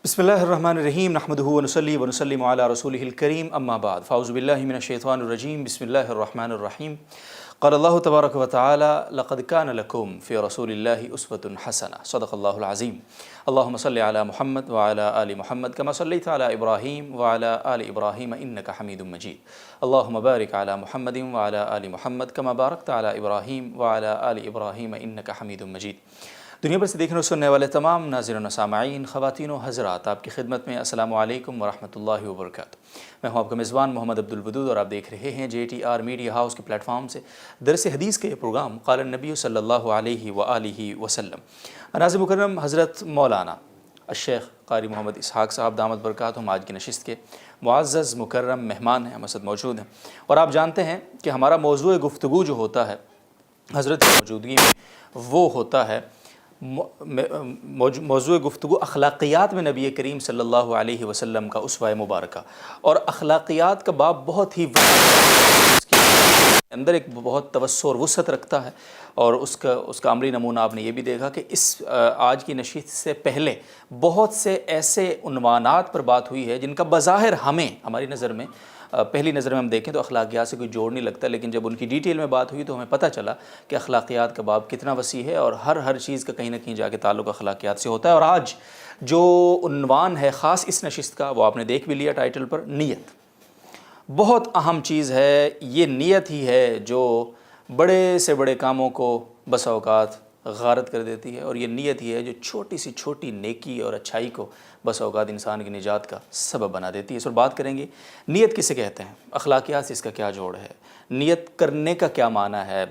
بسم اللہ الرحمن الرحیم نحمدہ ونصلی ونسلم علی رسولہ الکریم اما بعد فاعوذ باللہ من الشیطان الرجیم بسم اللہ الرحمن الرحیم قال اللہ تبارک و تعالی لقد کان لکم فی رسول اللہ اسوۃ حسنہ صدق اللہ العظیم اللہم صلی علی محمد وعلی آل محمد کما صلیت علی ابراہیم وعلی آل ابراہیم انک حمید مجید اللہم بارک علی محمد وعلی آل محمد کما بارکت علی ابراہیم وعلی آل ابراہیم انک حمید مجید۔ دنیا بھر سے دیکھنے اور سننے والے تمام ناظرین و سامعین، خواتین و حضرات، آپ کی خدمت میں السلام علیکم ورحمۃ اللہ وبرکاتہ۔ میں ہوں آپ کا میزبان محمد عبدالودود اور آپ دیکھ رہے ہیں JTR میڈیا ہاؤس کے پلیٹ فارم سے درس حدیث کے یہ پروگرام قال النبی صلی اللہ علیہ وآلہ وسلم۔ ناظر مکرم حضرت مولانا الشیخ قاری محمد اسحاق صاحب دامت برکاتہم آج کی نشست کے معزز مکرم مہمان ہیں، ہم ساتھ موجود ہیں، اور آپ جانتے ہیں کہ ہمارا موضوع گفتگو جو ہوتا ہے حضرت کی موجودگی میں وہ ہوتا ہے موضوع گفتگو اخلاقیات میں نبی کریم صلی اللہ علیہ وسلم کا اسوہ مبارکہ، اور اخلاقیات کا باب بہت ہی اندر ایک بہت توسع اور وسعت رکھتا ہے، اور اس کا عملی نمونہ آپ نے یہ بھی دیکھا کہ اس آج کی نشست سے پہلے بہت سے ایسے عنوانات پر بات ہوئی ہے جن کا بظاہر ہماری نظر میں پہلی نظر میں ہم دیکھیں تو اخلاقیات سے کوئی جوڑ نہیں لگتا، لیکن جب ان کی ڈیٹیل میں بات ہوئی تو ہمیں پتہ چلا کہ اخلاقیات کا باب کتنا وسیع ہے، اور ہر چیز کا کہیں نہ کہیں جا کے تعلق اخلاقیات سے ہوتا ہے۔ اور آج جو عنوان ہے خاص اس نشست کا، وہ آپ نے دیکھ بھی لیا ٹائٹل پر، نیت۔ بہت اہم چیز ہے یہ، نیت ہی ہے جو بڑے سے بڑے کاموں کو بسا اوقات غارت کر دیتی ہے، اور یہ نیت ہی ہے جو چھوٹی سی چھوٹی نیکی اور اچھائی کو بسا اوقات انسان کی نجات کا سبب بنا دیتی ہے۔ اس پر بات کریں گے نیت کسے کہتے ہیں، اخلاقیات سے اس کا کیا جوڑ ہے، نیت کرنے کا کیا معنی ہے،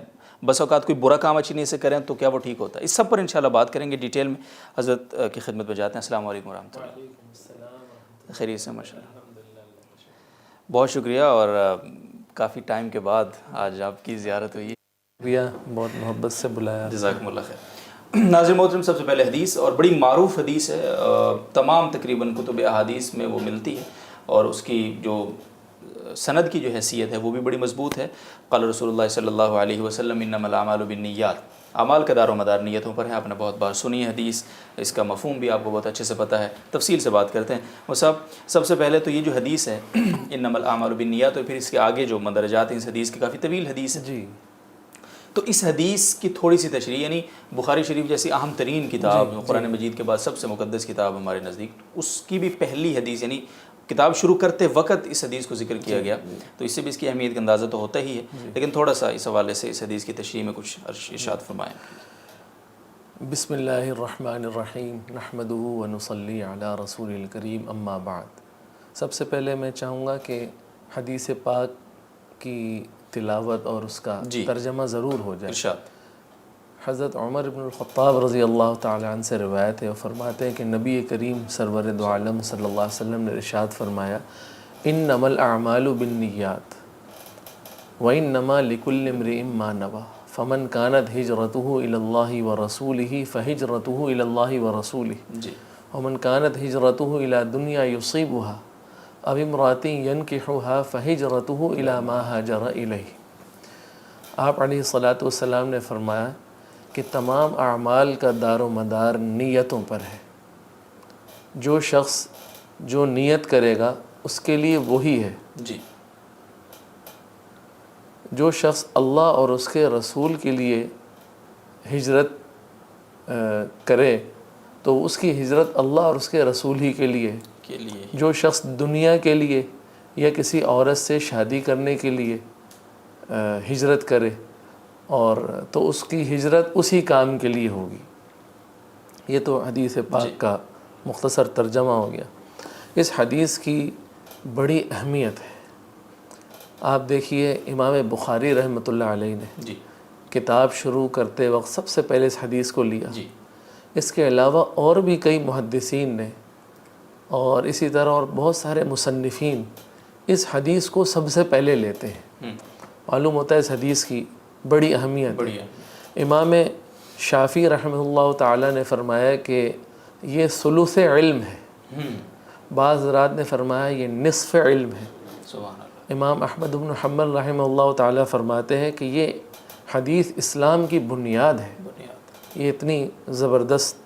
بسا اوقات کوئی برا کام اچھی نیت سے کریں تو کیا وہ ٹھیک ہوتا ہے، اس سب پر انشاءاللہ بات کریں گے ڈیٹیل میں۔ حضرت کی خدمت میں جاتے ہیں۔ السلام علیکم ورحمۃ اللہ۔ خیریت سے؟ ماشاء اللہ، بہت شکریہ، اور کافی ٹائم کے بعد آج آپ کی زیارت ہوئی ہے، شکریہ، بہت محبت سے بلایا۔ جزاکم اللہ خیر۔ ناظر محترم، سب سے پہلے حدیث، اور بڑی معروف حدیث ہے، تمام تقریباً کتب احادیث میں وہ ملتی ہے، اور اس کی جو سند کی جو حیثیت ہے وہ بھی بڑی مضبوط ہے۔ قال رسول اللہ صلی اللہ علیہ وسلم انما الاعمال بالنیات، اعمال کا دار و مدار نیتوں پر ہے۔ آپ نے بہت بار سنی ہے حدیث، اس کا مفہوم بھی آپ کو بہت اچھے سے پتہ ہے، تفصیل سے بات کرتے ہیں۔ وہ سب سے پہلے تو یہ جو حدیث ہے انما الاعمال بالنیات، اور پھر اس کے آگے جو مندرجات ہیں اس حدیث کی، کافی طویل حدیث ہے جی، تو اس حدیث کی تھوڑی سی تشریح، یعنی بخاری شریف جیسی اہم ترین کتاب، قرآن مجید کے بعد سب سے مقدس کتاب ہمارے نزدیک، اس کی بھی پہلی حدیث، یعنی کتاب شروع کرتے وقت اس حدیث کو ذکر کیا گیا، تو اس سے بھی اس کی اہمیت کا اندازہ تو ہوتا ہی ہے، لیکن تھوڑا سا اس حوالے سے اس حدیث کی تشریح میں کچھ ارشاد فرمائیں۔ بسم اللہ الرحمن الرحیم، نحمدہ ونصلی علی رسول الکریم، اما بعد۔ سب سے پہلے میں چاہوں گا کہ حدیث پاک کی تلاوت اور اس کا ترجمہ ضرور ہو جائے۔ ارشاد۔ حضرت عمر بن الخطاب رضی اللہ تعالیٰ عنہ سے روایت ہے، اور فرماتے ہیں کہ نبی کریم سرور دو عالم صلی اللہ علیہ وسلم نے ارشاد فرمایا، انما الاعمال بالنیات وانما لکل امرئ ما نوى فمن كانت هجرته الى الله ورسوله فهجرته الى الله ورسوله ومن كانت هجرته الى دنیا يصيبها او امرأة ينكحها فهجرته الى ما هاجر الیہ۔ آپ علیہ الصلاۃ والسلام نے فرمایا کہ تمام اعمال کا دار و مدار نیتوں پر ہے۔ جو شخص جو نیت کرے گا اس کے لیے وہی ہے۔ جی۔ جو شخص اللہ اور اس کے رسول کے لیے ہجرت کرے تو اس کی ہجرت اللہ اور اس کے رسول ہی کے لیے۔ جو شخص دنیا کے لیے یا کسی عورت سے شادی کرنے کے لیے ہجرت کرے اور تو اس کی ہجرت اسی کام کے لیے ہوگی۔ یہ تو حدیث پاک کا مختصر ترجمہ ہو گیا۔ اس حدیث کی بڑی اہمیت ہے۔ آپ دیکھیے امام بخاری رحمۃ اللہ علیہ نے کتاب شروع کرتے وقت سب سے پہلے اس حدیث کو لیا۔ اس کے علاوہ اور بھی کئی محدثین نے اور اسی طرح اور بہت سارے مصنفین اس حدیث کو سب سے پہلے لیتے ہیں۔ معلوم ہوتا ہے اس حدیث کی بڑی اہمیت ہے۔ امام شافعی رحمہ اللہ تعالیٰ نے فرمایا کہ یہ ثلث علم ہے، بعض حضرات نے فرمایا یہ نصف علم ہے۔ امام احمد بن حنبل رحمہ اللہ تعالیٰ فرماتے ہیں کہ یہ حدیث اسلام کی بنیاد ہے۔ یہ اتنی زبردست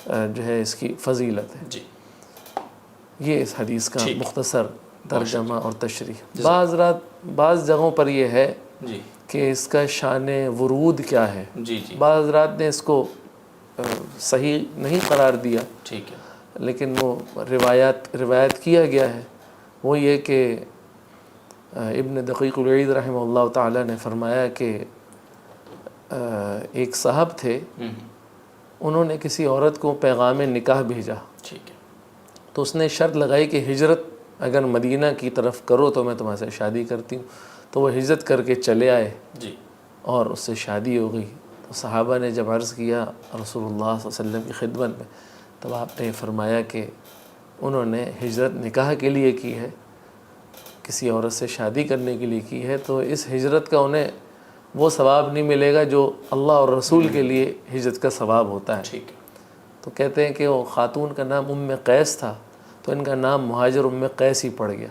جو ہے اس کی فضیلت ہے۔ یہ اس حدیث کا مختصر ترجمہ اور تشریح۔ بعض جگہوں پر یہ ہے کہ اس کا شان ورود کیا ہے، بعض حضرات نے اس کو صحیح نہیں قرار دیا، لیکن وہ روایت کیا گیا ہے، وہ یہ کہ ابن دقیق العید رحمہ اللہ تعالیٰ نے فرمایا کہ ایک صاحب تھے، انہوں نے کسی عورت کو پیغام نکاح بھیجا، تو اس نے شرط لگائی کہ ہجرت اگر مدینہ کی طرف کرو تو میں تمہارے سے شادی کرتی ہوں۔ تو وہ ہجرت کر کے چلے آئے اور اس سے شادی ہو گئی۔ تو صحابہ نے جب عرض کیا رسول اللہ صلی اللہ علیہ وسلم کی خدمت میں، تب آپ نے فرمایا کہ انہوں نے ہجرت نکاح کے لیے کی ہے، کسی عورت سے شادی کرنے کے لیے کی ہے، تو اس ہجرت کا انہیں وہ ثواب نہیں ملے گا جو اللہ اور رسول کے لیے ہجرت کا ثواب ہوتا ہے۔ تو کہتے ہیں کہ وہ خاتون کا نام ام قیس تھا، تو ان کا نام مہاجر ام قیس ہی پڑ گیا۔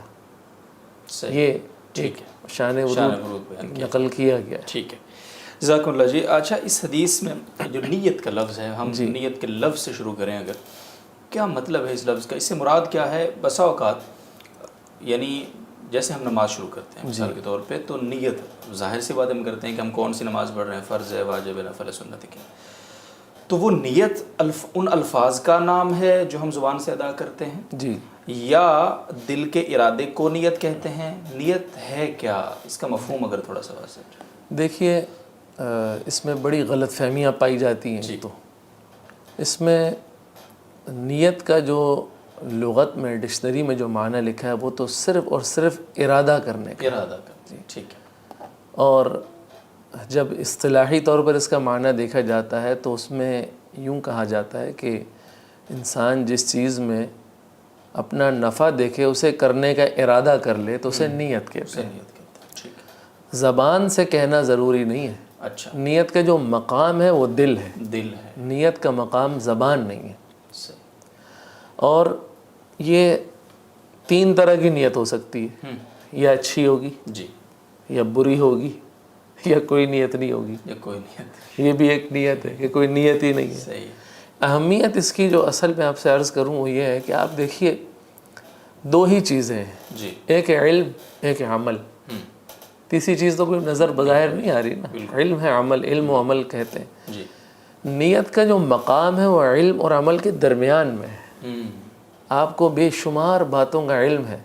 یہ ایک شان ورود نقل کیا گیا۔ ٹھیک ہے، جزاک اللہ جی۔ اچھا، اس حدیث میں جو نیت کا لفظ ہے، ہم نیت کے لفظ سے شروع کریں، اگر کیا مطلب ہے اس لفظ کا، اس سے مراد کیا ہے؟ بسا اوقات یعنی جیسے ہم نماز شروع کرتے ہیں مثال کے طور پہ، تو نیت ظاہر سی بات ہم کرتے ہیں کہ ہم کون سی نماز پڑھ رہے ہیں، فرض ہے، واجب ہے، نفل ہے، سنت ہے، تو وہ نیت ان الفاظ کا نام ہے جو ہم زبان سے ادا کرتے ہیں، یا دل کے ارادے کو نیت کہتے ہیں؟ نیت ہے کیا، اس کا مفہوم اگر تھوڑا سا واضح؟ دیکھیے، اس میں بڑی غلط فہمیاں پائی جاتی ہیں۔ تو اس میں نیت کا جو لغت میں ڈکشنری میں جو معنی لکھا ہے وہ تو صرف اور صرف ارادہ کرنے کا، ٹھیک ہے۔ اور جب اصطلاحی طور پر اس کا معنی دیکھا جاتا ہے تو اس میں یوں کہا جاتا ہے کہ انسان جس چیز میں اپنا نفع دیکھے اسے کرنے کا ارادہ کر لے تو اسے نیت کہتے ہیں۔ زبان سے کہنا ضروری نہیں ہے۔ اچھا، نیت کا جو مقام ہے وہ دل ہے، نیت کا مقام زبان نہیں ہے۔ اور یہ 3 طرح کی نیت ہو سکتی ہے، یا اچھی ہوگی، یا بری ہوگی، یا کوئی نیت نہیں ہوگی، یہ بھی ایک نیت ہے کہ کوئی نیت ہی نہیں ہے۔ اہمیت اس کی جو اصل میں آپ سے عرض کروں وہ یہ ہے کہ آپ دیکھیے 2 ہی چیزیں ہیں، ایک ہے علم، ایک ہے عمل۔ تیسری چیز تو کوئی نظر بظاہر نہیں آ رہی نا، علم ہے، عمل، علم و عمل کہتے ہیں۔ نیت کا جو مقام ہے وہ علم اور عمل کے درمیان میں ہے۔ آپ کو بے شمار باتوں کا علم ہے،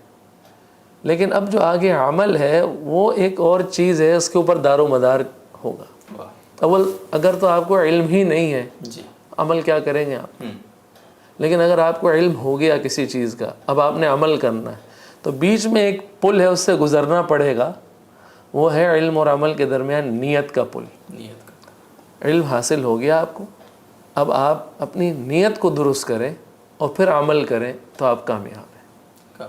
لیکن اب جو آگے عمل ہے وہ ایک اور چیز ہے، اس کے اوپر دار و مدار ہوگا۔ اگر تو آپ کو علم ہی نہیں ہے، عمل کیا کریں گے آپ؟ لیکن اگر آپ کو علم ہو گیا کسی چیز کا، اب آپ نے عمل کرنا ہے، تو بیچ میں ایک پل ہے، اس سے گزرنا پڑے گا، وہ ہے علم اور عمل کے درمیان نیت کا پل۔ علم حاصل ہو گیا آپ کو، اب آپ اپنی نیت کو درست کریں اور پھر عمل کریں تو آپ کامیاب ہیں۔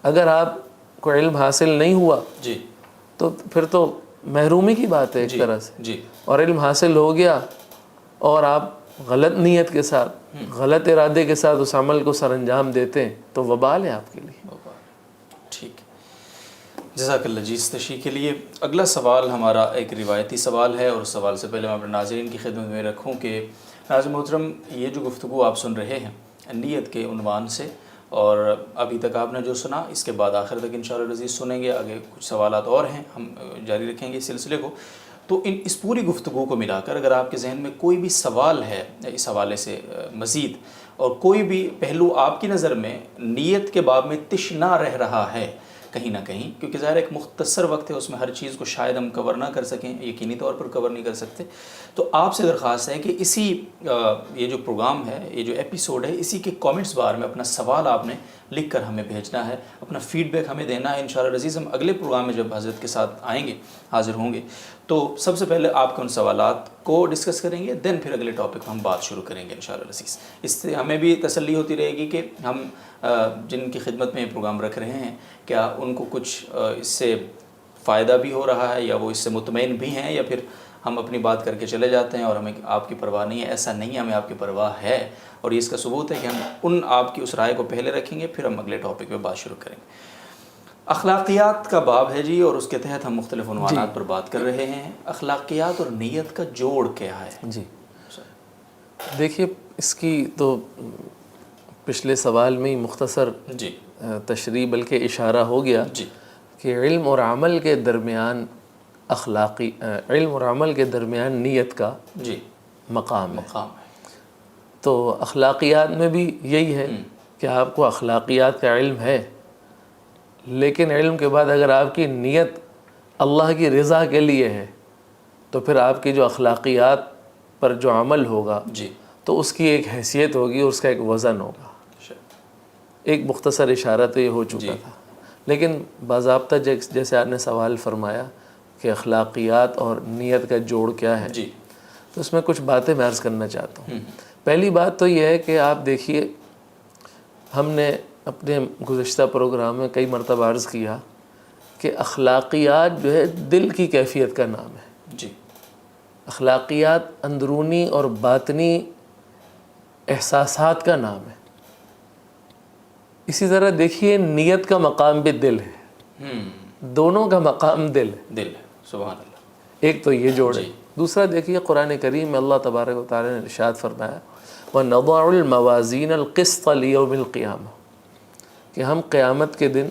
اگر آپ کو علم حاصل نہیں ہوا تو پھر تو محرومی کی بات ہے ایک طرح سے، اور علم حاصل ہو گیا اور آپ غلط نیت کے ساتھ، غلط ارادے کے ساتھ اس عمل کو سر انجام دیتے ہیں تو وبال ہے آپ کے لیے۔ ٹھیک، جزاک اللہ جی اس تشریح کے لیے۔ اگلا سوال ہمارا ایک روایتی سوال ہے، اور اس سوال سے پہلے میں اپنے ناظرین کی خدمت میں رکھوں کہ ناظر محترم، یہ جو گفتگو آپ سن رہے ہیں نیت کے عنوان سے، اور ابھی تک آپ نے جو سنا، اس کے بعد آخر تک انشاءاللہ العزیز سنیں گے، آگے کچھ سوالات اور ہیں، ہم جاری رکھیں گے اس سلسلے کو۔ تو اس پوری گفتگو کو ملا کر اگر آپ کے ذہن میں کوئی بھی سوال ہے اس حوالے سے مزید، اور کوئی بھی پہلو آپ کی نظر میں نیت کے باب میں تشنا رہ رہا ہے کہیں نہ کہیں، کیونکہ ظاہر ایک مختصر وقت ہے، اس میں ہر چیز کو شاید ہم کور نہ کر سکیں، یقینی طور پر کور نہیں کر سکتے، تو آپ سے درخواست ہے کہ اسی یہ جو پروگرام ہے، یہ جو ایپیسوڈ ہے، اسی کے کامنٹس بار میں اپنا سوال آپ نے لکھ کر ہمیں بھیجنا ہے، اپنا فیڈ بیک ہمیں دینا ہے۔ انشاءاللہ العزیز ہم اگلے پروگرام میں جب حضرت کے ساتھ آئیں گے، حاضر ہوں گے، تو سب سے پہلے آپ کے ان سوالات کو ڈسکس کریں گے، دین پھر اگلے ٹاپک ہم بات شروع کریں گے انشاءاللہ العزیز۔ اس سے ہمیں بھی تسلی ہوتی رہے گی کہ ہم جن کی خدمت میں یہ پروگرام رکھ رہے ہیں، کیا ان کو کچھ اس سے فائدہ بھی ہو رہا ہے، یا وہ اس سے مطمئن بھی ہیں، یا پھر ہم اپنی بات کر کے چلے جاتے ہیں اور ہمیں آپ کی پرواہ نہیں ہے۔ ایسا نہیں ہے، ہمیں آپ کی پرواہ ہے، اور یہ اس کا ثبوت ہے کہ ہم آپ کی اس رائے کو پہلے رکھیں گے، پھر ہم اگلے ٹاپک پہ بات شروع کریں گے۔ اخلاقیات کا باب ہے جی، اور اس کے تحت ہم مختلف عنوانات پر بات کر رہے ہیں۔ اخلاقیات اور نیت کا جوڑ کیا ہے؟ جی دیکھیے، اس کی تو پچھلے سوال میں ہی مختصر جی تشریح بلکہ اشارہ ہو گیا جی کہ علم اور عمل کے درمیان علم اور عمل کے درمیان نیت کا جی مقام ہے. مقام ہے. تو اخلاقیات میں بھی یہی ہے کہ آپ کو اخلاقیات کا علم ہے، لیکن علم کے بعد اگر آپ کی نیت اللہ کی رضا کے لیے ہے تو پھر آپ کی جو اخلاقیات پر جو عمل ہوگا جی تو اس کی ایک حیثیت ہوگی اور اس کا ایک وزن ہوگا. ایک مختصر اشارہ تو یہ ہو چکا تھا، لیکن باضابطہ جیسے آپ نے سوال فرمایا کہ اخلاقیات اور نیت کا جوڑ کیا ہے، جی تو اس میں کچھ باتیں میں عرض کرنا چاہتا ہوں. پہلی بات تو یہ ہے کہ آپ دیکھیے، ہم نے اپنے گزشتہ پروگرام میں کئی مرتبہ عرض کیا کہ اخلاقیات جو ہے دل کی کیفیت کا نام ہے. جی اخلاقیات اندرونی اور باطنی احساسات کا نام ہے. اسی طرح دیکھیے نیت کا مقام بھی دل ہے، دونوں کا مقام دل ہے. دل ہے. سبحان اللہ. ایک تو یہ جوڑ ہے. دوسرا دیکھیے قرآن کریم میں اللہ تبارک و تعالیٰ نے ارشاد فرمایا وَنَضَعُ الْمَوَازِينَ الْقِسْطَ لِيَوْمِ الْقِيَامَةِ کہ ہم قیامت کے دن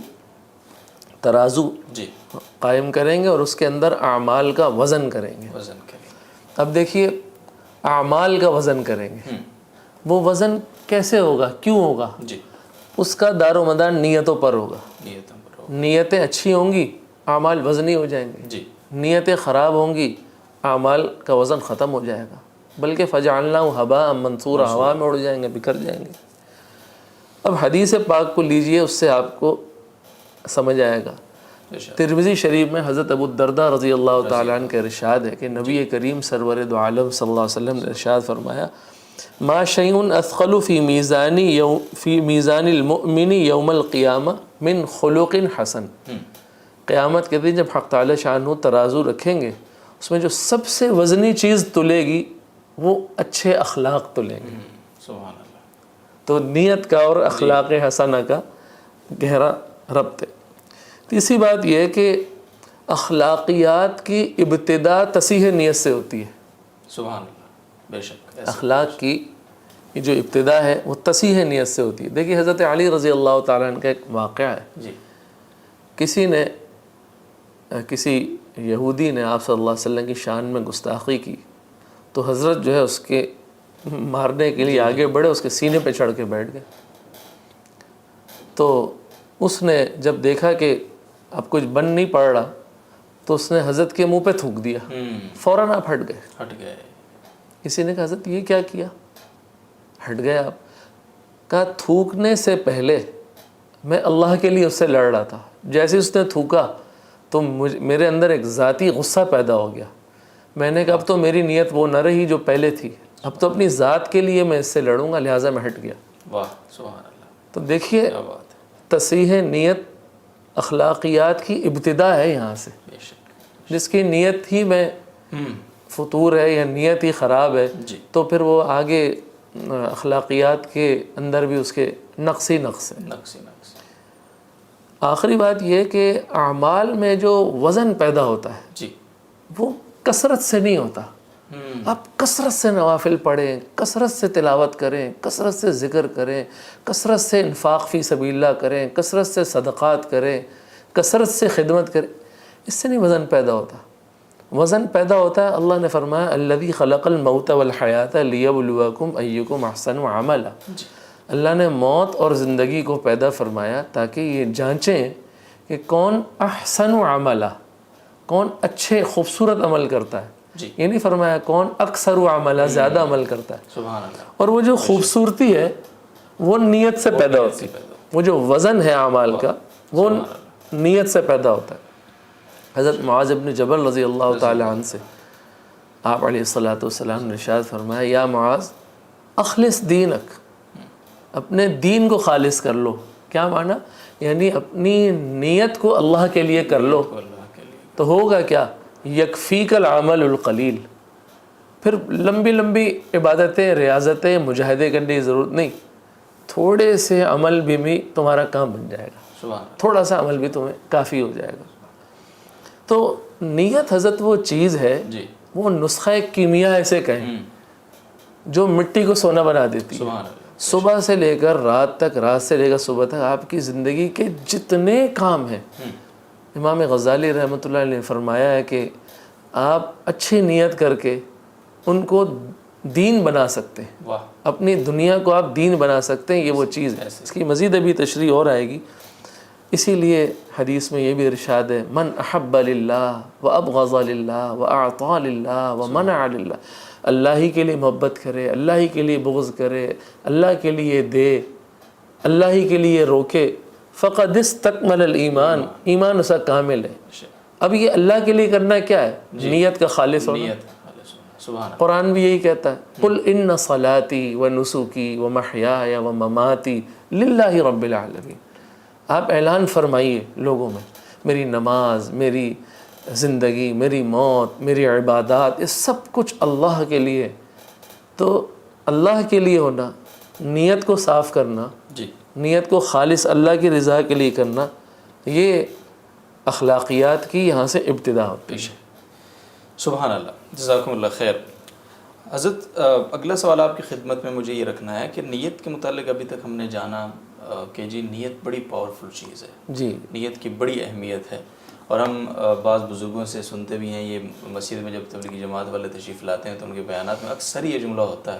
ترازو جی قائم کریں گے اور اس کے اندر اعمال کا وزن کریں گے. وزن کریں. اب دیکھیے اعمال کا وزن کریں گے، وہ وزن کیسے ہوگا، کیوں ہوگا؟ جی اس کا دار و مدار نیتوں پر ہوگا. نیتوں پر ہو. نیتیں اچھی ہوں گی اعمال وزنی ہو جائیں گے، جی نیتیں خراب ہوں گی اعمال کا وزن ختم ہو جائے گا، بلکہ فَجَعَلْنَاهُ هَبَاءً مَنْثُورًا ہوا میں اڑ جائیں گے، بکھر جائیں گے. اب حدیث پاک کو لیجئے، اس سے آپ کو سمجھ آئے گا. ترمذی شریف میں حضرت ابو الدرداء رضی اللہ تعالیٰ عنہ کا ارشاد ہے کہ نبی کریم سرور دو عالم صلی اللہ علیہ وسلم نے ارشاد فرمایا ما شیء اثقل فی میزان المؤمن یوم القیامہ من خلق حسن. قیامت کے دن جب حق تعالی شانہ ترازو رکھیں گے، اس میں جو سب سے وزنی چیز تلے گی وہ اچھے اخلاق تلیں گے. سبحان اللہ. تو نیت کا اور اخلاق حسنہ کا گہرا ربط ہے. تیسری بات یہ ہے کہ اخلاقیات کی ابتدا تصحیح نیت سے ہوتی ہے. سبحان اللہ. بے شک. اخلاق کی جو ابتدا ہے وہ تصحیح نیت سے ہوتی ہے. دیکھیے حضرت علی رضی اللہ تعالیٰ عنہ کا ایک واقعہ ہے. جی کسی یہودی نے آپ صلی اللہ علیہ وسلم کی شان میں گستاخی کی تو حضرت جو ہے اس کے مارنے کے لیے آگے بڑھے، اس کے سینے پہ چڑھ کے بیٹھ گئے. تو اس نے جب دیکھا کہ اب کچھ بن نہیں پڑ رہا تو اس نے حضرت کے منہ پہ تھوک دیا. فوراً آپ ہٹ گئے. ہٹ گئے. کسی نے کہا حضرت یہ کیا کیا؟ ہٹ گئے آپ. کہا تھوکنے سے پہلے میں اللہ کے لیے اس سے لڑ رہا تھا، جیسے اس نے تھوکا تو میرے اندر ایک ذاتی غصہ پیدا ہو گیا. میں نے کہا اب تو میری نیت وہ نہ رہی جو پہلے تھی، اب تو اپنی ذات کے لیے میں اس سے لڑوں گا، لہٰذا میں ہٹ گیا. واہ سبحان اللہ. تو دیکھیے کیا بات ہے. تصحیح نیت اخلاقیات کی ابتدا ہے یہاں سے. بے شک. جس کی نیت ہی میں فطور ہے یا نیت ہی خراب ہے جی تو پھر وہ آگے اخلاقیات کے اندر بھی اس کے نقص ہی نقص ہے. نقص. آخری بات یہ کہ اعمال میں جو وزن پیدا ہوتا ہے جی وہ کثرت سے نہیں ہوتا. آپ کثرت سے نوافل پڑھیں، کثرت سے تلاوت کریں، کثرت سے ذکر کریں، کثرت سے انفاق فی سبیل اللہ کریں، کثرت سے صدقات کریں، کثرت سے خدمت کریں، اس سے نہیں وزن پیدا ہوتا. وزن پیدا ہوتا ہے، اللہ نے فرمایا الذی خلق الموت والحیات لیبلوکم ایکم احسن عملا. اللہ نے موت اور زندگی کو پیدا فرمایا تاکہ یہ جانچیں کہ کون احسن عملا، کون اچھے خوبصورت عمل کرتا ہے. یہ نہیں فرمایا کون اکثر عملا، زیادہ عمل کرتا ہے. سبحان اللہ. اور وہ جو خوبصورتی ہے وہ نیت سے پیدا ہوتی ہے. وہ جو وزن ہے اعمال کا وہ نیت سے پیدا ہوتا ہے. حضرت معاذ بن جبل رضی اللہ تعالی عنہ سے آپ علیہ الصلاۃ والسلام نے ارشاد فرمایا یا معاذ اخلص دینک، اپنے دین کو خالص کر لو. کیا معنی؟ یعنی اپنی نیت کو اللہ کے لیے کر لو تو ہوگا کیا؟ یکفیک العمل القلیل. پھر لمبی لمبی عبادتیں، ریاضتیں، مجاہدے کرنے کی ضرورت نہیں، تھوڑے سے عمل بھی تمہارا کام بن جائے گا. تھوڑا سا عمل بھی تمہیں کافی ہو جائے گا. تو نیت حضرت وہ چیز ہے، وہ نسخہ کیمیا ایسے کہیں جو مٹی کو سونا بنا دیتی ہے. صبح سے لے کر رات تک، رات سے لے کر صبح تک آپ کی زندگی کے جتنے کام ہیں، امام غزالی رحمۃ اللہ علیہ نے فرمایا ہے کہ آپ اچھی نیت کر کے ان کو دین بنا سکتے ہیں، واہ، اپنی دنیا کو آپ دین بنا سکتے ہیں، یہ وہ چیز ہے۔ اس کی مزید ابھی تشریح اور آئے گی۔ اسی لیے حدیث میں یہ بھی ارشاد ہے، من احب للہ و ابغض للہ و اعطى للہ و منع للہ، اللہ ہی کے لیے محبت کرے، اللہ ہی کے لیے بغض کرے، اللہ کے لیے دے، اللہ ہی کے لیے روکے، فقد استکمل الایمان، ایمان اس کا کامل ہے۔ اب یہ اللہ کے لیے کرنا کیا ہے؟ نیت کا خالص ہونا۔ سبحان اللہ۔ قرآن بھی یہی کہتا ہے، قل ان صلاتی و نسکی و محیای و مماتی للہ رب العالمین۔ آپ اعلان فرمائیے لوگوں میں، میری نماز، میری زندگی، میری موت، میری عبادات، یہ سب کچھ اللہ کے لیے۔ تو اللہ کے لیے ہونا، نیت کو صاف کرنا، جی، نیت کو خالص اللہ کی رضا کے لیے کرنا، یہ اخلاقیات کی یہاں سے ابتدا ہوتی ہے۔ سبحان اللہ، جزاکم اللہ خیر۔ حضرت اگلا سوال آپ کی خدمت میں مجھے یہ رکھنا ہے کہ نیت کے متعلق ابھی تک ہم نے جانا کہ جی نیت بڑی پاورفل چیز ہے، جی، نیت کی بڑی اہمیت ہے، اور ہم بعض بزرگوں سے سنتے بھی ہیں، یہ مسجد میں جب تبلیغی جماعت والے تشریف لاتے ہیں تو ان کے بیانات میں اکثر یہ جملہ ہوتا ہے،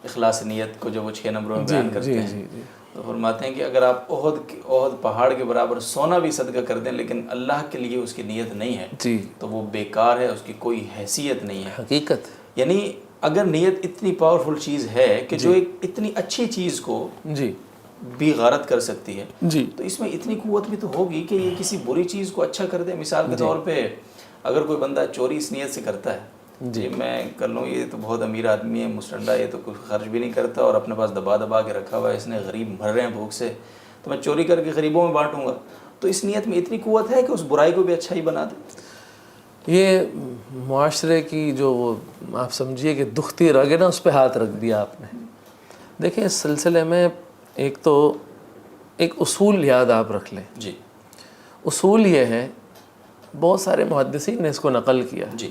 اخلاص نیت کو جب وہ 6 نمبروں میں بیان کرتے ہیں تو فرماتے ہیں کہ اگر آپ احد پہاڑ کے برابر سونا بھی صدقہ کر دیں لیکن اللہ کے لیے اس کی نیت نہیں ہے جی، تو وہ بیکار ہے، اس کی کوئی حیثیت نہیں ہے۔ حقیقت، یعنی اگر نیت اتنی پاورفل چیز ہے کہ جو ایک اتنی اچھی چیز کو جی بھی غارت کر سکتی ہے، جی، تو اس میں اتنی قوت بھی تو ہوگی کہ یہ کسی بری چیز کو اچھا کر دے۔ مثال کے طور پہ اگر کوئی بندہ چوری اس نیت سے کرتا ہے، جی میں کر لوں، یہ تو بہت امیر آدمی ہے، مسٹنڈا، یہ تو کچھ خرچ بھی نہیں کرتا اور اپنے پاس دبا دبا کے رکھا ہوا ہے، اس نے غریب مر رہے ہیں بھوک سے، تو میں چوری کر کے غریبوں میں بانٹوں گا، تو اس نیت میں اتنی قوت ہے کہ اس برائی کو بھی اچھا ہی بنا دے۔ یہ معاشرے کی جو وہ آپ سمجھیے کہ دکھتی رگ ہے نا، اس پہ ہاتھ رکھ دیا آپ نے۔ دیکھیں اس سلسلے میں ایک اصول یاد آپ رکھ لیں۔ جی، اصول یہ ہے، بہت سارے محدثین نے اس کو نقل کیا، جی،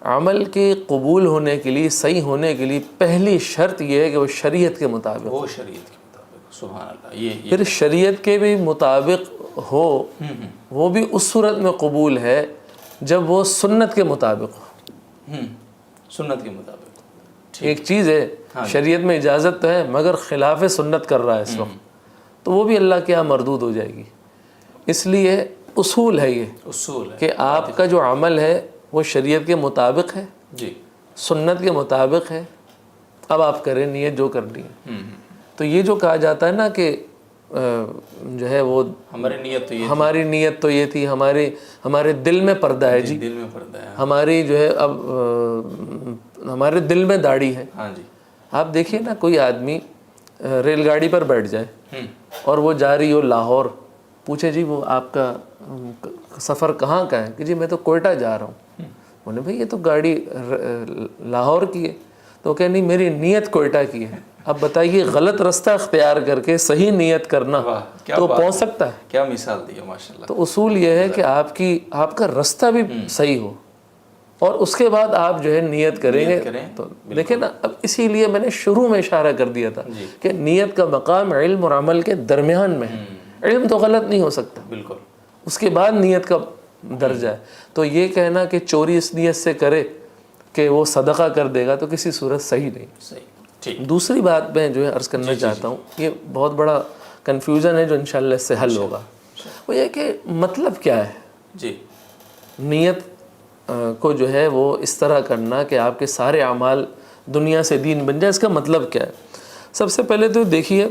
عمل کے قبول ہونے کے لیے، صحیح ہونے کے لیے پہلی شرط یہ ہے کہ وہ شریعت کے مطابق، وہ شریعت کے مطابق، سبحان اللہ، یہ پھر شریعت کے بھی مطابق ہو، وہ بھی اس صورت میں قبول ہے جب وہ سنت کے مطابق ہو۔ سنت کے مطابق ایک چیز ہے شریعت میں اجازت تو ہے مگر خلاف سنت کر رہا ہے اس وقت، تو وہ بھی اللہ کے یہاں مردود ہو جائے گی۔ اس لیے اصول ہے، یہ اصول ہے کہ آپ کا جو عمل ہے وہ شریعت کے مطابق ہے، جی، سنت کے مطابق ہے، اب آپ کریں نیت جو کرنی ہے۔ تو یہ جو کہا جاتا ہے نا کہ جو ہے وہ ہماری نیت تو یہ ہماری نیت تو یہ تھی، ہمارے دل میں پردہ ہے، جی دل میں پردہ ہے، ہماری جو ہے اب ہمارے دل میں داڑھی ہے۔ ہاں جی، آپ دیکھیے نا، کوئی آدمی ریل گاڑی پر بیٹھ جائے اور وہ جا رہی ہو لاہور، پوچھے جی وہ آپ کا سفر کہاں کا ہے؟ کہ جی میں تو کوئٹہ جا رہا ہوں۔ بولے بھائی یہ تو گاڑی لاہور کی ہے، تو کہ نہیں میری نیت کوئٹہ کی ہے۔ اب بتائیے غلط رستہ اختیار کر کے صحیح نیت کرنا تو پہنچ سکتا ہے؟ کیا مثال دی ہے ماشاءاللہ۔ تو اصول یہ ہے کہ آپ کا رستہ بھی صحیح ہو اور اس کے بعد آپ جو ہے نیت کریں گے تو دیکھیں نا، اب اسی لیے میں نے شروع میں اشارہ کر دیا تھا کہ نیت کا مقام علم اور عمل کے درمیان میں ہے۔ علم تو غلط نہیں ہو سکتا، بالکل، اس کے بعد نیت کا درجہ ہے۔ تو یہ کہنا کہ چوری اس نیت سے کرے کہ وہ صدقہ کر دے گا تو کسی صورت صحیح نہیں۔ صحیح، ٹھیک۔ دوسری بات میں جو ہے عرض کرنا چاہتا ہوں، یہ بہت بڑا کنفیوژن ہے جو انشاءاللہ اس سے حل ہوگا، وہ یہ کہ مطلب کیا ہے جی، نیت کو جو ہے وہ اس طرح کرنا کہ آپ کے سارے اعمال دنیا سے دین بن جائے، اس کا مطلب کیا ہے؟ سب سے پہلے تو دیکھیے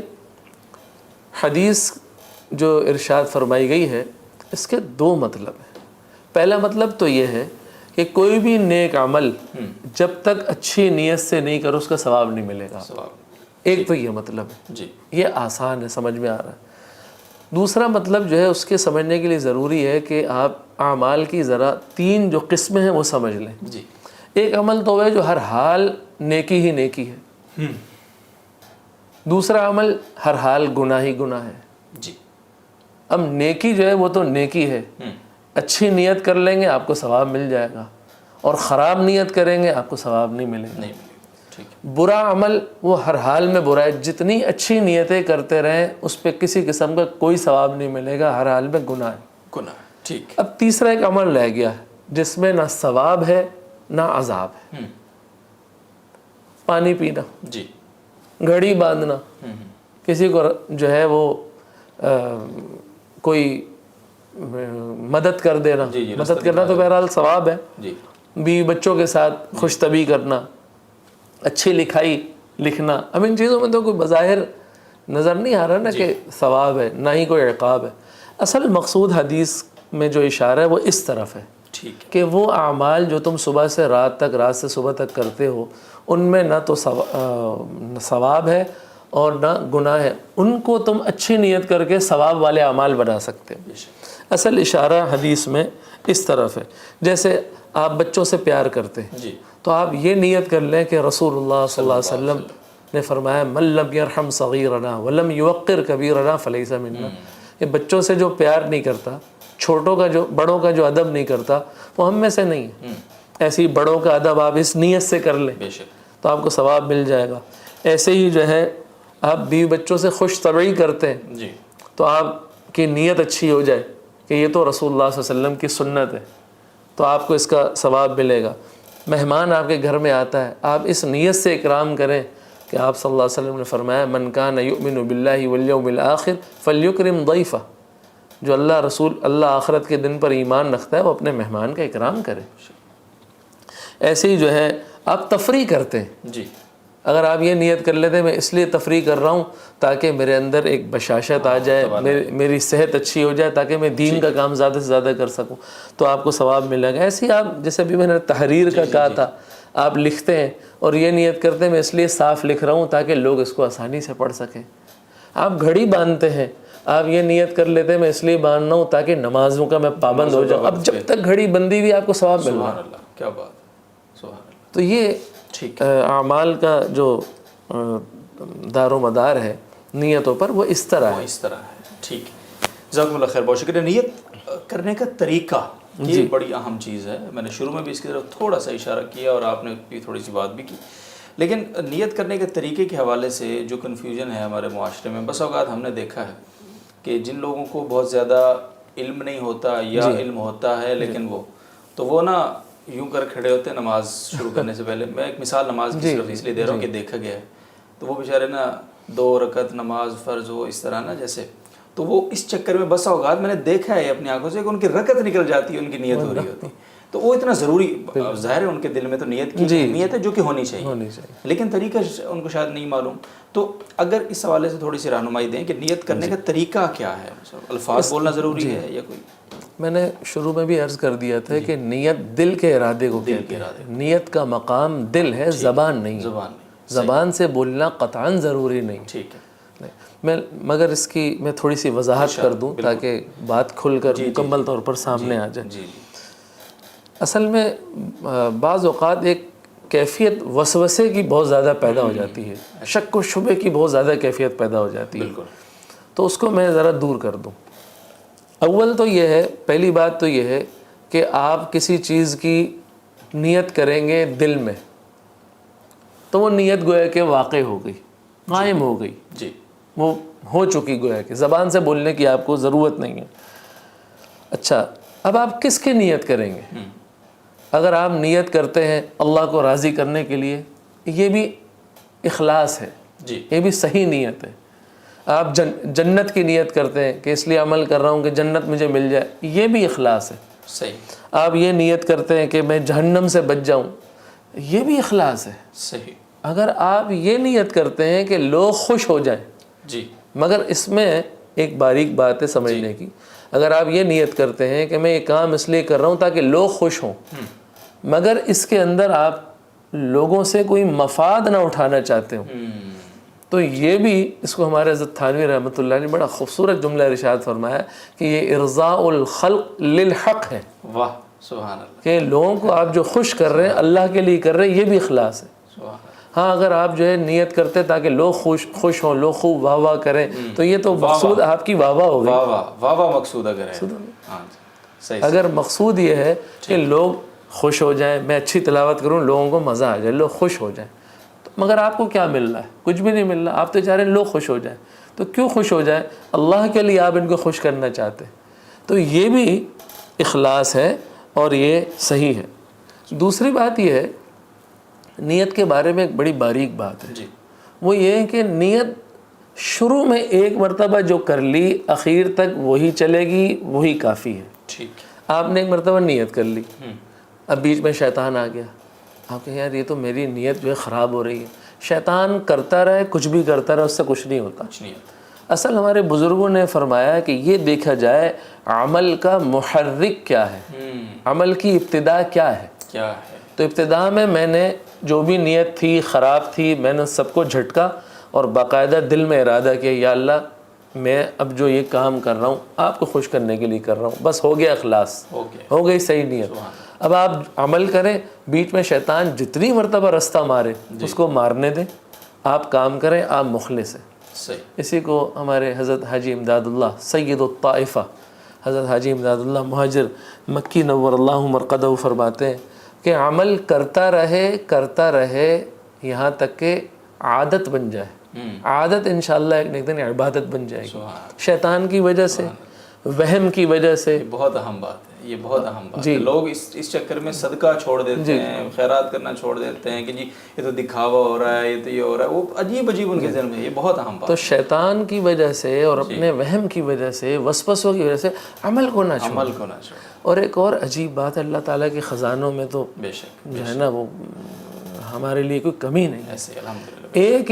حدیث جو ارشاد فرمائی گئی ہے اس کے 2 مطلب ہیں۔ پہلا مطلب تو یہ ہے کہ کوئی بھی نیک عمل جب تک اچھی نیت سے نہیں کرو اس کا ثواب نہیں ملے گا۔ ایک تو یہ مطلب ہے، جی، یہ آسان ہے، سمجھ میں آ رہا ہے۔ دوسرا مطلب جو ہے اس کے سمجھنے کے لیے ضروری ہے کہ آپ اعمال کی ذرا 3 جو قسمیں ہیں وہ سمجھ لیں۔ جی، ایک عمل تو ہے جو ہر حال نیکی ہی نیکی ہے، دوسرا عمل ہر حال گناہ ہی گناہ ہے۔ جی، اب نیکی جو ہے وہ تو نیکی ہے، اچھی نیت کر لیں گے آپ کو ثواب مل جائے گا، اور خراب نیت کریں گے آپ کو ثواب نہیں ملے گا۔ برا عمل وہ ہر حال میں برا ہے، جتنی اچھی نیتیں کرتے رہیں اس پہ کسی قسم کا کوئی ثواب نہیں ملے گا، ہر حال میں گناہ ہے۔ گناہ، ٹھیک۔ اب تیسرا ایک عمل رہ گیا جس میں نہ ثواب ہے نہ عذاب ہے، پانی پینا، جی، گھڑی باندھنا، کسی کو جو ہے وہ کوئی مدد کر دینا، مدد کرنا تو بہرحال ثواب ہے، بیوی بچوں کے ساتھ خوش طبعی کرنا، اچھی لکھائی لکھنا، اب ان چیزوں میں تو کوئی بظاہر نظر نہیں آ رہا نا کہ ثواب ہے، نہ ہی کوئی عقاب ہے۔ اصل مقصود حدیث میں جو اشارہ ہے وہ اس طرف ہے کہ وہ اعمال جو تم صبح سے رات تک، رات سے صبح تک کرتے ہو، ان میں نہ تو ثواب ہے اور نہ گناہ ہے، ان کو تم اچھی نیت کر کے ثواب والے اعمال بنا سکتے ہو۔ اصل اشارہ حدیث میں اس طرف ہے۔ جیسے آپ بچوں سے پیار کرتے ہیں تو آپ یہ نیت کر لیں کہ رسول اللہ صلی اللہ علیہ وسلم نے فرمایا من لم یرحم صغیرنا ولم یوقر کبیرنا فلیس منا، کہ بچوں سے جو پیار نہیں کرتا، چھوٹوں کا جو، بڑوں کا جو ادب نہیں کرتا، وہ ہم میں سے نہیں ہے۔ ایسے ہی بڑوں کا ادب آپ اس نیت سے کر لیں تو آپ کو ثواب مل جائے گا۔ ایسے ہی جو ہے آپ بیوی بچوں سے خوش طبعی کرتے ہیں تو آپ کی نیت اچھی ہو جائے کہ یہ تو رسول اللہ صلی اللہ علیہ وسلم کی سنت ہے، تو آپ کو اس کا ثواب ملے گا۔ مہمان آپ کے گھر میں آتا ہے، آپ اس نیت سے اکرام کریں کہ آپ صلی اللہ علیہ وسلم نے فرمایا من کان یؤمن باللہ والیوم الآخر فلیکرم ضیفہ، جو اللہ رسول، اللہ آخرت کے دن پر ایمان رکھتا ہے وہ اپنے مہمان کا اکرام کرے۔ ایسے ہی جو ہے آپ تفریح کرتے ہیں، اگر آپ یہ نیت کر لیتے ہیں میں اس لیے تفریح کر رہا ہوں تاکہ میرے اندر ایک بشاشت آ جائے، میری صحت اچھی ہو جائے تاکہ میں دین کا کام زیادہ سے زیادہ کر سکوں، تو آپ کو ثواب ملے گا۔ ایسے ہی آپ، جیسے ابھی میں نے تحریر کا کہا تھا، آپ لکھتے ہیں اور یہ نیت کرتے ہیں میں اس لیے صاف لکھ رہا ہوں تاکہ لوگ اس کو آسانی سے پڑھ سکیں۔ آپ گھڑی باندھتے ہیں، آپ یہ نیت کر لیتے ہیں میں اس لیے باندھ رہا ہوں تاکہ نمازوں کا میں پابند ہو جاؤں۔ اب جب تک گھڑی بندی ہوئی آپ کو ثواب مل رہا ہے۔ کیا بات، تو یہ اعمال کا جو دار و مدار ہے نیتوں پر وہ اس طرح ہے۔ ٹھیک ہے، جزاکم اللہ خیر، بہت شکریہ۔ نیت کرنے کا طریقہ یہ بڑی اہم چیز ہے، میں نے شروع میں بھی اس کی طرف تھوڑا سا اشارہ کیا اور آپ نے بھی تھوڑی سی بات بھی کی، لیکن نیت کرنے کے طریقے کے حوالے سے جو کنفیوژن ہے ہمارے معاشرے میں، بس اوقات ہم نے دیکھا ہے کہ جن لوگوں کو بہت زیادہ علم نہیں ہوتا یا علم ہوتا ہے لیکن وہ نا یوں کر کھڑے ہوتے ہیں نماز شروع کرنے سے پہلے۔ میں ایک مثال نماز کی صرف اس لیے دے رہا ہوں کہ دیکھا گیا ہے، تو وہ بیچارے نا 2 رکعت نماز فرض ہو اس طرح نا جیسے، تو وہ اس چکر میں بس اوقات میں نے دیکھا ہے اپنی آنکھوں سے کہ ان کی رکعت نکل جاتی ہے، ان کی نیت ہو رہی ہوتی، تو وہ اتنا ضروری، ظاہر ہے ان کے دل میں تو نیت کی نیت ہے جو کہ ہونی چاہیے، لیکن طریقہ ان کو شاید نہیں معلوم۔ تو اگر اس حوالے سے تھوڑی سی رہنمائی دیں کہ نیت کرنے کا طریقہ کیا ہے، الفاظ بولنا ضروری ہے یا کوئی؟ میں نے شروع میں بھی عرض کر دیا تھا کہ نیت دل کے ارادے کو کہتے ہیں، نیت کا مقام دل ہے، زبان نہیں، زبان سے بولنا قطعاً ضروری نہیں۔ ٹھیک ہے، مگر اس کی میں تھوڑی سی وضاحت کر دوں تاکہ بات کھل کر مکمل طور پر سامنے آ جائے۔ اصل میں بعض اوقات ایک کیفیت وسوسے کی بہت زیادہ پیدا ہو جاتی ہے، شک و شبے کی بہت زیادہ کیفیت پیدا ہو جاتی ہے، تو اس کو میں ذرا دور کر دوں۔ اول تو یہ ہے، پہلی بات تو یہ ہے کہ آپ کسی چیز کی نیت کریں گے دل میں تو وہ نیت گویا کہ واقع ہو گئی، قائم ہو گئی، وہ ہو چکی، گویا کہ زبان سے بولنے کی آپ کو ضرورت نہیں ہے۔ اچھا، اب آپ کس کی نیت کریں گے؟ اگر آپ نیت کرتے ہیں اللہ کو راضی کرنے کے لیے، یہ بھی اخلاص ہے، یہ بھی صحیح نیت ہے۔ آپ جنت کی نیت کرتے ہیں کہ اس لیے عمل کر رہا ہوں کہ جنت مجھے مل جائے، یہ بھی اخلاص ہے۔ صحیح۔ آپ یہ نیت کرتے ہیں کہ میں جہنم سے بچ جاؤں، یہ بھی اخلاص ہے۔ صحیح۔ اگر آپ یہ نیت کرتے ہیں کہ لوگ خوش ہو جائیں، مگر اس میں ایک باریک بات ہے سمجھنے کی، اگر آپ یہ نیت کرتے ہیں کہ میں یہ کام اس لیے کر رہا ہوں تاکہ لوگ خوش ہوں، مگر اس کے اندر آپ لوگوں سے کوئی مفاد نہ اٹھانا چاہتے ہو، تو یہ بھی، اس کو ہمارے حضرت تھانوی رحمۃ اللہ نے بڑا خوبصورت جملہ ارشاد فرمایا کہ یہ ارضاء الخلق للحق ہے۔ واہ، سبحان اللہ، کہ لوگوں کو آپ جو خوش کر رہے ہیں اللہ کے لیے کر رہے ہیں، یہ بھی اخلاص ہے۔ ہاں، اگر آپ جو ہے نیت کرتے تاکہ لوگ خوش ہوں، لوگ خوب واہ واہ کریں، تو یہ تو مقصود آپ کی واہ واہ ہو گئی، واہ واہ مقصود اگر مقصود یہ ہے کہ لوگ خوش ہو جائیں، میں اچھی تلاوت کروں، لوگوں کو مزہ آ جائے، لوگ خوش ہو جائیں، تو مگر آپ کو کیا مل رہا ہے؟ کچھ بھی نہیں مل رہا. آپ تو چاہ رہے ہیں لوگ خوش ہو جائیں. تو کیوں خوش ہو جائیں؟ اللہ کے لیے آپ ان کو خوش کرنا چاہتے ہیں. تو یہ بھی اخلاص ہے اور یہ صحیح ہے. دوسری بات یہ ہے نیت کے بارے میں ایک بڑی باریک بات ہے. جی. وہ یہ ہے کہ نیت شروع میں ایک مرتبہ جو کر لی اخیر تک وہی چلے گی, وہی کافی ہے. ٹھیک. آپ نے ایک مرتبہ نیت کر لی, اب بیچ میں شیطان آ گیا, آپ کہیں یار یہ تو میری نیت جو ہے خراب ہو رہی ہے. شیطان کرتا رہے, کچھ بھی کرتا رہے, اس سے کچھ نہیں ہوتا. اصل ہمارے بزرگوں نے فرمایا کہ یہ دیکھا جائے عمل کا محرک کیا ہے, عمل کی ابتدا کیا ہے. تو ابتدا میں نے جو بھی نیت تھی خراب تھی, میں نے سب کو جھٹکا اور باقاعدہ دل میں ارادہ کیا یا اللہ میں اب جو یہ کام کر رہا ہوں آپ کو خوش کرنے کے لیے کر رہا ہوں. بس ہو گیا اخلاص, ہو گئی صحیح نیت. اب آپ عمل کریں, بیچ میں شیطان جتنی مرتبہ رستہ مارے اس کو مارنے دیں, آپ کام کریں, آپ مخلص ہیں. اسی کو ہمارے حضرت حاجی امداد اللہ سید الطائفہ حضرت حاجی امداد اللہ مہاجر مکی نور اللہ مرقدہ فرماتے ہیں کہ عمل کرتا رہے یہاں تک کہ عادت بن جائے. عادت انشاءاللہ ایک دن عبادت بن جائے گی. شیطان کی وجہ سے, وہم کی وجہ سے. بہت اہم بات ہے, یہ بہت اہم بات ہے. لوگ اس چکر میں صدقہ چھوڑ دیتے ہیں, خیرات کرنا چھوڑ دیتے ہیں کہ جی یہ تو دکھاوا ہو رہا ہے, یہ تو یہ ہو رہا ہے. وہ عجیب ان کے ذہن میں, یہ بہت اہم بات. تو شیطان کی وجہ سے اور اپنے وہم کی وجہ سے, وسوسوں کی وجہ سے عمل کو نہ چھوڑیں. اور ایک اور عجیب بات ہے, اللہ تعالیٰ کے خزانوں میں تو بے شک جو ہے نا وہ ہمارے لیے کوئی کمی نہیں ہے. الحمدللہ ایک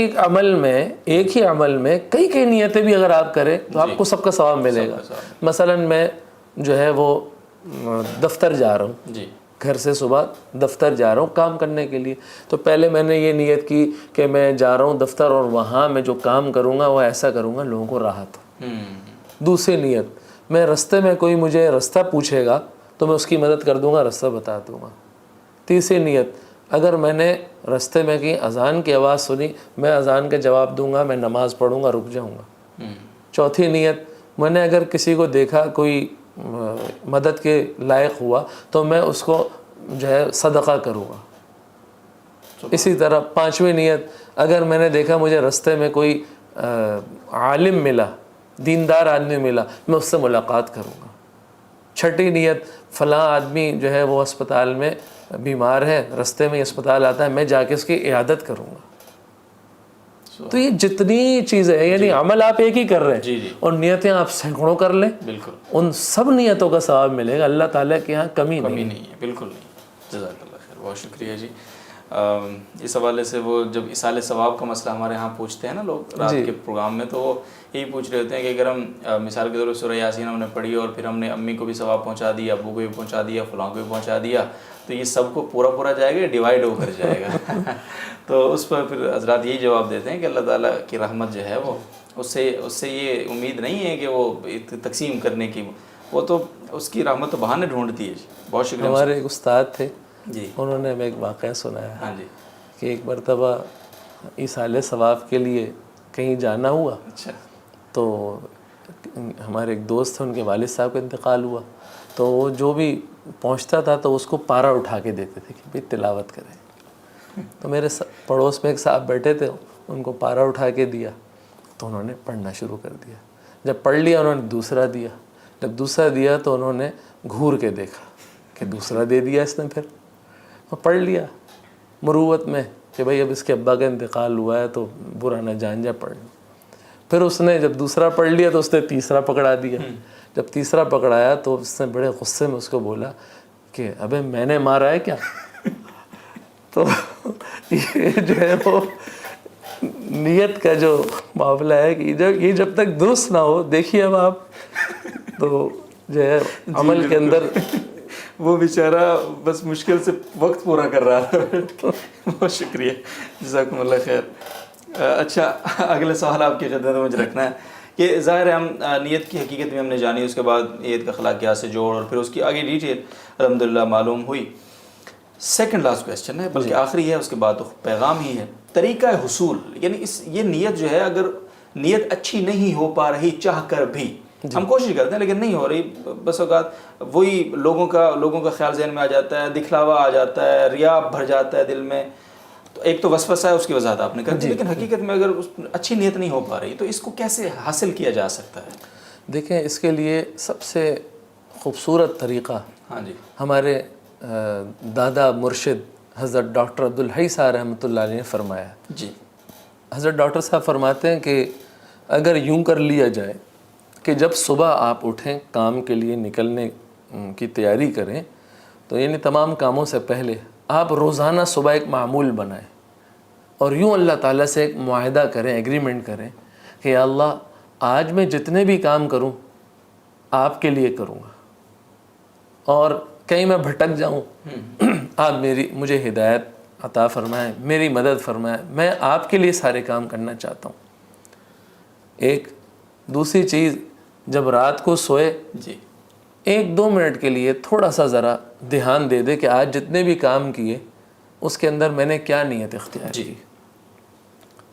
ہی عمل میں کئی نیتیں بھی اگر آپ کریں تو آپ کو سب کا ثواب ملے گا. مثلا میں جو ہے وہ دفتر جا رہا ہوں, گھر سے صبح دفتر جا رہا ہوں کام کرنے کے لیے, تو پہلے میں نے یہ نیت کی کہ میں جا رہا ہوں دفتر اور وہاں میں جو کام کروں گا وہ ایسا کروں گا لوگوں کو راحت ہو. دوسری نیت, میں رستے میں کوئی مجھے رستہ پوچھے گا تو میں اس کی مدد کر دوں گا, رستہ بتا دوں گا. تیسری نیت, اگر میں نے رستے میں کی اذان کی آواز سنی میں اذان کا جواب دوں گا, میں نماز پڑھوں گا, رک جاؤں گا. چوتھی نیت, میں نے اگر کسی کو دیکھا کوئی مدد کے لائق ہوا تو میں اس کو جو ہے صدقہ کروں گا. اسی طرح پانچویں نیت, اگر میں نے دیکھا مجھے رستے میں کوئی عالم ملا, دیندار آدمی ملا, میں اس سے ملاقات کروں گا. چھٹی نیت, فلاں آدمی جو ہے وہ اسپتال میں بیمار ہے, رستے میں اسپتال آتا ہے, میں جا کے اس کی عیادت کروں گا. تو یہ جتنی چیزیں ہیں, یعنی عمل آپ ایک ہی کر رہے ہیں اور نیتیں آپ سینکڑوں کر لیں, ان سب نیتوں کا ثواب ملے گا. اللہ تعالیٰ کے یہاں کمی نہیں ہے. بالکل نہیں. جزاک اللہ خیر, بہت شکریہ جی. اس حوالے سے وہ جب اصال ثواب کا مسئلہ ہمارے ہاں پوچھتے ہیں نا لوگ رات کے پروگرام میں, تو وہ یہی پوچھ رہے ہوتے ہیں کہ اگر ہم مثال کے طور پر سورہ یاسین ہم نے پڑھی اور پھر ہم نے امی کو بھی ثواب پہنچا دیا, ابو کو بھی پہنچا دیا, فلاں کو بھی پہنچا دیا, تو یہ سب کو پورا جائے گا, ڈیوائڈ ہو کر جائے گا. تو اس پر پھر حضرات یہی جواب دیتے ہیں کہ اللہ تعالیٰ کی رحمت جو ہے وہ اس سے یہ امید نہیں ہے کہ وہ تقسیم کرنے کی, وہ تو اس کی رحمت تو بہانے ڈھونڈتی ہے. بہت شکریہ. ہمارے ایک استاد تھے جی, انہوں نے ہمیں ایک واقعہ سنایا. ہاں جی. کہ ایک مرتبہ ایصال ثواب کے لیے کہیں جانا ہوا. اچھا. تو ہمارے ایک دوست تھے, ان کے والد صاحب کا انتقال ہوا, تو وہ جو بھی پہنچتا تھا تو اس کو پارا اٹھا کے دیتے تھے کہ بھئی تلاوت کریں. تو میرے پڑوس میں ایک صاحب بیٹھے تھے, ان کو پارا اٹھا کے دیا تو انہوں نے پڑھنا شروع کر دیا. جب پڑھ لیا انہوں نے دوسرا دیا, جب دوسرا دیا تو انہوں نے گھور کے دیکھا کہ دوسرا دے دیا اس نے. پھر وہ پڑھ لیا مروت میں کہ بھئی اب اس کے ابا کا انتقال ہوا ہے تو برا نہ جان جا, پڑھ لوں. پھر اس نے جب دوسرا پڑھ لیا تو اس نے تیسرا پکڑا دیا. جب تیسرا پکڑایا تو اس نے بڑے غصے میں اس کو بولا کہ ابے میں نے مارا ہے کیا. تو یہ جو ہے وہ نیت کا جو معاملہ ہے کہ یہ جب تک درست نہ ہو, دیکھیے اب آپ تو جو ہے عمل کے اندر وہ بیچارہ بس مشکل سے وقت پورا کر رہا تھا. بہت شکریہ, جزاکم اللہ خیر. اچھا, اگلے سوال آپ کی خدمت میں مجھے رکھنا ہے کہ ظاہر ہے ہم نیت کی حقیقت میں ہم نے جانی, اس کے بعد نیت کا اخلاقیات سے جوڑ اور پھر اس کی آگے ڈیٹیل الحمدللہ معلوم ہوئی. سیکنڈ لاسٹ کویسچن ہے, بلکہ آخری ہے, اس کے بعد تو پیغام ہی ہے. طریقہ حصول, یعنی یہ نیت جو ہے, اگر نیت اچھی نہیں ہو پا رہی چاہ کر بھی, ہم کوشش کرتے ہیں لیکن نہیں ہو رہی, بس اوقات وہی لوگوں کا خیال ذہن میں آ جاتا ہے, دکھلاوا آ جاتا ہے, ریا بھر جاتا ہے دل میں, تو ایک تو وسوسہ ہے، اس کی وضاحت آپ نے کر دی، لیکن حقیقت میں اگر اچھی نیت نہیں ہو پا رہی تو اس کو کیسے حاصل کیا جا سکتا ہے؟ دیکھیں اس کے لیے سب سے خوبصورت طریقہ ہاں جی، ہمارے دادا مرشد حضرت ڈاکٹر عبدالحی صاحب رحمۃ اللہ علیہ نے فرمایا. جی، حضرت ڈاکٹر صاحب فرماتے ہیں کہ اگر یوں کر لیا جائے کہ جب صبح آپ اٹھیں کام کے لیے نکلنے کی تیاری کریں تو یعنی تمام کاموں سے پہلے آپ روزانہ صبح ایک معمول بنائیں اور یوں اللہ تعالیٰ سے ایک معاہدہ کریں، ایگریمنٹ کریں کہ یا اللہ آج میں جتنے بھی کام کروں آپ کے لیے کروں گا، اور کہیں میں بھٹک جاؤں آپ مجھے ہدایت عطا فرمائیں، میری مدد فرمائیں، میں آپ کے لیے سارے کام کرنا چاہتا ہوں. ایک دوسری چیز، جب رات کو سوئے جی، 1-2 منٹ کے لیے تھوڑا سا ذرا دھیان دے دے کہ آج جتنے بھی کام کیے اس کے اندر میں نے کیا نیت اختیار کی.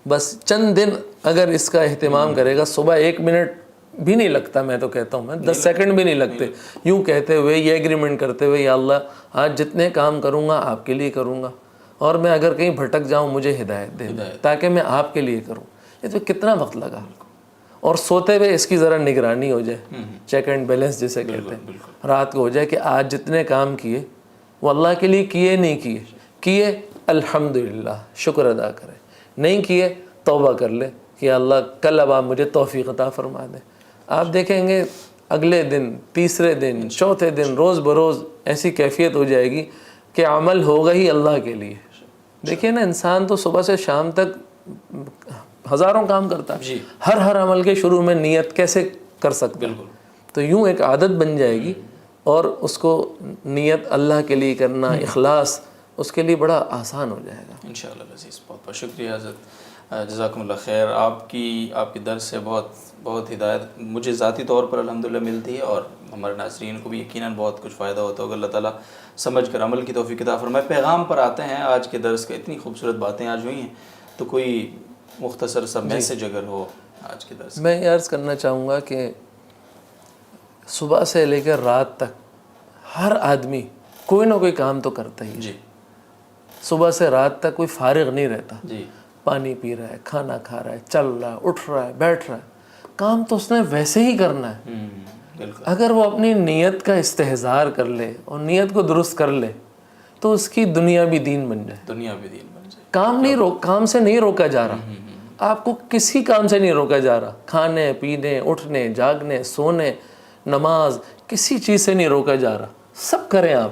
بس چند دن اگر اس کا اہتمام کرے گا، صبح 1 منٹ بھی نہیں لگتا، میں تو کہتا ہوں 10 سیکنڈ بھی نہیں لگتے، یوں کہتے ہوئے یہ ایگریمنٹ کرتے ہوئے یا اللہ آج جتنے کام کروں گا آپ کے لیے کروں گا، اور میں اگر کہیں بھٹک جاؤں مجھے ہدایت دے دیں تاکہ میں آپ کے لیے کروں. یہ تو کتنا وقت لگا. اور سوتے ہوئے اس کی ذرا نگرانی ہو جائے، چیک اینڈ بیلنس جسے کہتے ہیں، رات کو ہو جائے کہ آج جتنے کام کیے وہ اللہ کے لیے کیے نہیں کیے الحمدللہ شکر ادا کرے، نہیں کیے توبہ کر لے کہ اللہ کل اب آپ مجھے توفیق عطا فرما دیں. آپ دیکھیں گے اگلے دن، تیسرے دن، چوتھے دن، روز بروز ایسی کیفیت ہو جائے گی کہ عمل ہوگا ہی اللہ کے لیے. دیکھیے نا، انسان تو صبح سے شام تک ہزاروں کام کرتا ہے، ہر عمل کے شروع میں نیت کیسے کر سکتا ہے؟ تو یوں ایک عادت بن جائے گی اور اس کو نیت اللہ کے لیے کرنا، اخلاص اس کے لیے بڑا آسان ہو جائے گا. انشاءاللہ عزیز، بہت بہت شکریہ حضرت، جزاکم اللہ خیر. آپ کی درس سے بہت ہدایت مجھے ذاتی طور پر الحمدللہ ملتی ہے، اور ہمارے ناظرین کو بھی یقیناً بہت کچھ فائدہ ہوتا ہوگا. اللہ تعالیٰ سمجھ کر عمل کی توفیق عطا فرمائے. پیغام پر آتے ہیں آج کے درس کا، اتنی خوبصورت باتیں آج ہوئی ہیں، تو کوئی مختصر سا میسج اگر ہو آج کے درس. میں یہ عرض کرنا چاہوں گا کہ صبح سے لے کر رات تک ہر آدمی کوئی نہ کوئی کام تو کرتا ہی ہے. جی، صبح سے رات تک کوئی فارغ نہیں رہتا. جی، پانی پی رہا ہے، کھانا کھا رہا ہے، چل رہا ہے، اٹھ رہا ہے، بیٹھ رہا ہے، کام تو اس نے ویسے ہی کرنا ہے. بالکل. اگر وہ اپنی نیت کا استحضار کر لے اور نیت کو درست کر لے تو اس کی دنیا بھی دین بن جائے. دنیا بھی دین بن جائے. کام سے نہیں روکا جا رہا. آپ کو کسی کام سے نہیں روکا جا رہا. کھانے پینے، اٹھنے جاگنے، سونے، نماز، کسی چیز سے نہیں روکا جا رہا. سب کریں آپ،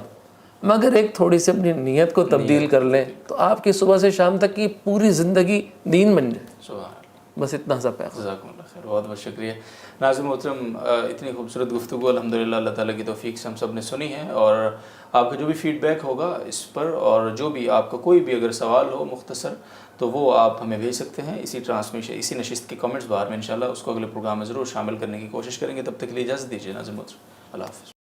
مگر ایک تھوڑی سی اپنی نیت کو تبدیل کر لیں تو آپ کی صبح سے شام تک کی پوری زندگی دین بن جائے. سبحان اللہ. بس اتنا سا پیغام. جزاکم اللہ خیر، بہت بہت شکریہ. ناظرین محترم، اتنی خوبصورت گفتگو الحمدللہ اللہ تعالیٰ کی توفیق سے ہم سب نے سنی ہے، اور آپ کا جو بھی فیڈ بیک ہوگا اس پر، اور جو بھی آپ کا کوئی بھی اگر سوال ہو مختصر، تو وہ آپ ہمیں بھیج سکتے ہیں اسی نشست کے کمنٹس بار میں. انشاءاللہ اس کو اگلے پروگرام میں ضرور شامل کرنے کی کوشش کریں گے. تب تک کے لیے اجازت دیجیے ناظرین محترم. اللہ حافظ.